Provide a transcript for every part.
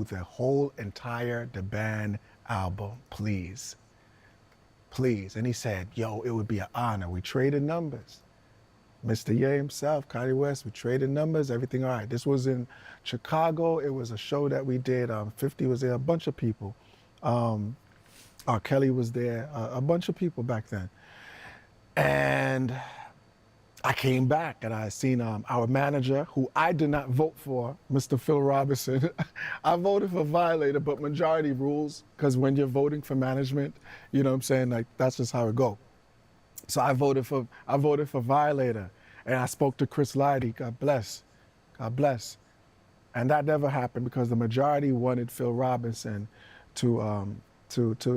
do the whole entire The Band album, please. Please. And he said, yo, it would be an honor. We traded numbers. Mr. Ye himself, Kanye West, we traded numbers, everything all right. This was in Chicago. It was a show that we did. 50 was there, a bunch of people. R. Kelly was there, a bunch of people back then. And I came back and I seen our manager, who I did not vote for, Mr. Phil Robinson. I voted for Violator, but majority rules, because when you're voting for management, you know what I'm saying, like that's just how it go. So I voted for Violator, and I spoke to Chris Lighty, God bless, God bless. And that never happened because the majority wanted Phil Robinson to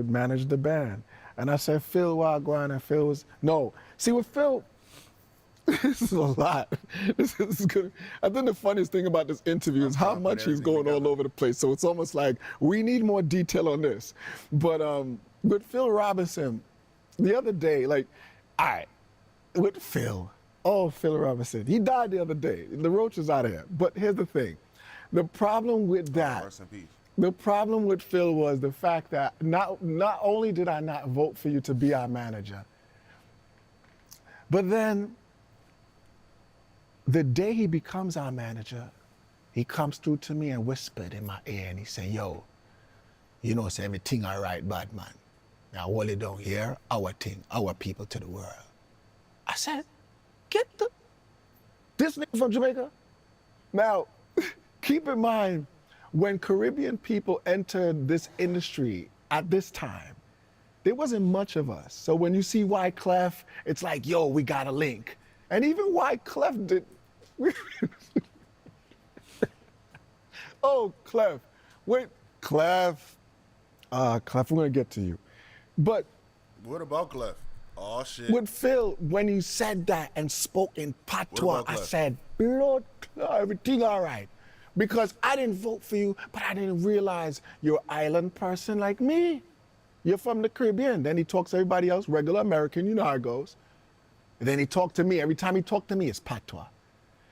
manage the band. And I said, Phil Wagwan, and Phil was, no. See, with Phil, this is a lot. This is good. I think the funniest thing about this interview is how much he's going all over the place. So it's almost like we need more detail on this. But with Phil Robinson, the other day, like, all right, with Phil, Phil Robinson, he died the other day. The roach is out of here. But here's the thing. The problem with that, the problem with Phil was the fact that not only did I not vote for you to be our manager, but then the day he becomes our manager, he comes through to me and whispered in my ear and he said, yo, you know, it's everything all right, bad man. Now, hold it down here, our thing, our people to the world. I said, get this nigga from Jamaica? Now, keep in mind, when Caribbean people entered this industry at this time, there wasn't much of us. So when you see Wyclef, it's like, yo, we got a link. And even Wyclef did. Oh, Clef. Wait, Clef. Clef, we're gonna get to you. But what about Clef? Oh shit. With Phil, when you said that and spoke in patois, I said, Lord, everything all right. Because I didn't vote for you, but I didn't realize you're an island person like me. You're from the Caribbean. Then he talks to everybody else, regular American, you know how it goes. And then he talked to me. Every time he talked to me, it's patois.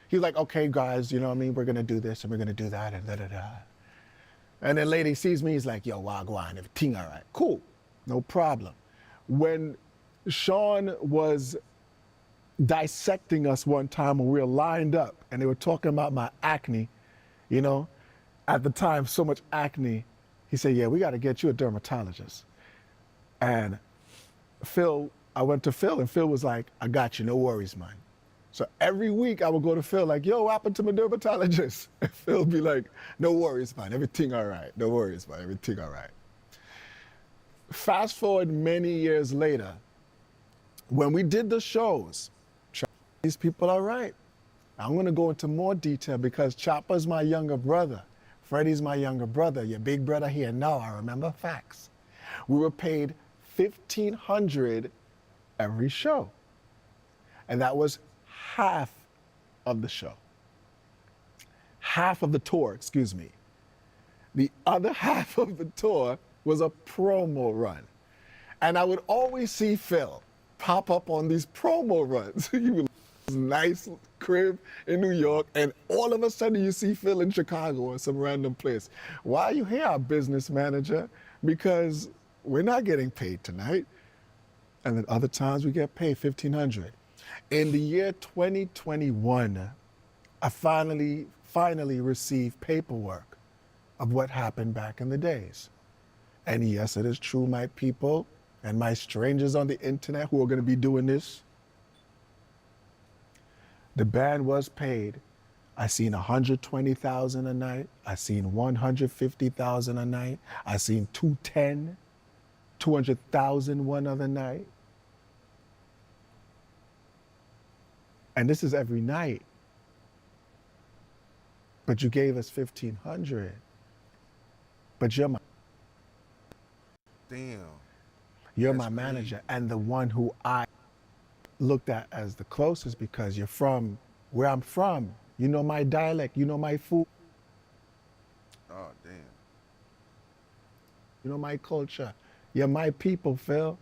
He's like, okay, guys, you know what I mean? We're going to do this and we're going to do that and da-da-da. And then later he sees me, he's like, yo, wagwan, everything all right. Cool, no problem. When Sean was dissecting us one time when we were lined up and they were talking about my acne, you know, at the time, so much acne, he said, yeah, we got to get you a dermatologist. And Phil, I went to Phil and Phil was like, I got you, no worries, man. So every week I would go to Phil like, yo, what happened to my dermatologist? And Phil would be like, no worries, man, everything all right. No worries, man, everything all right. Fast forward many years later, when we did the shows, these people are right. I'm gonna go into more detail because Chopper's my younger brother. Freddie's my younger brother, your big brother here. No, I remember facts. We were paid $1,500 every show. And that was half of the show. Half of the tour, excuse me. The other half of the tour was a promo run. And I would always see Phil pop up on these promo runs. He would this nice crib in New York, and all of a sudden you see Phil in Chicago or some random place. Why are you here, our business manager? Because we're not getting paid tonight. And then other times we get paid $1,500. In the year 2021, I finally received paperwork of what happened back in the days. And yes, it is true, my people and my strangers on the internet who are gonna be doing this. The band was paid. I seen 120,000 a night. I seen 150,000 a night. I seen 210, 200,000 one other night. And this is every night. But you gave us 1,500. But you're my You're my manager and the one who I looked at as the closest because you're from where I'm from. You know my dialect, you know my food. Oh, damn. You know my culture. You're my people, Phil.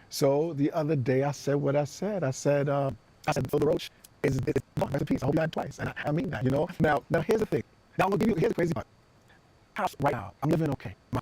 So the other day I said what I said. I said, Phil the Roach is rest in peace. I hope you died twice. And I mean that, you know? Now here's the thing. Now I'm gonna give you, here's the crazy part. house right now. I'm living okay. My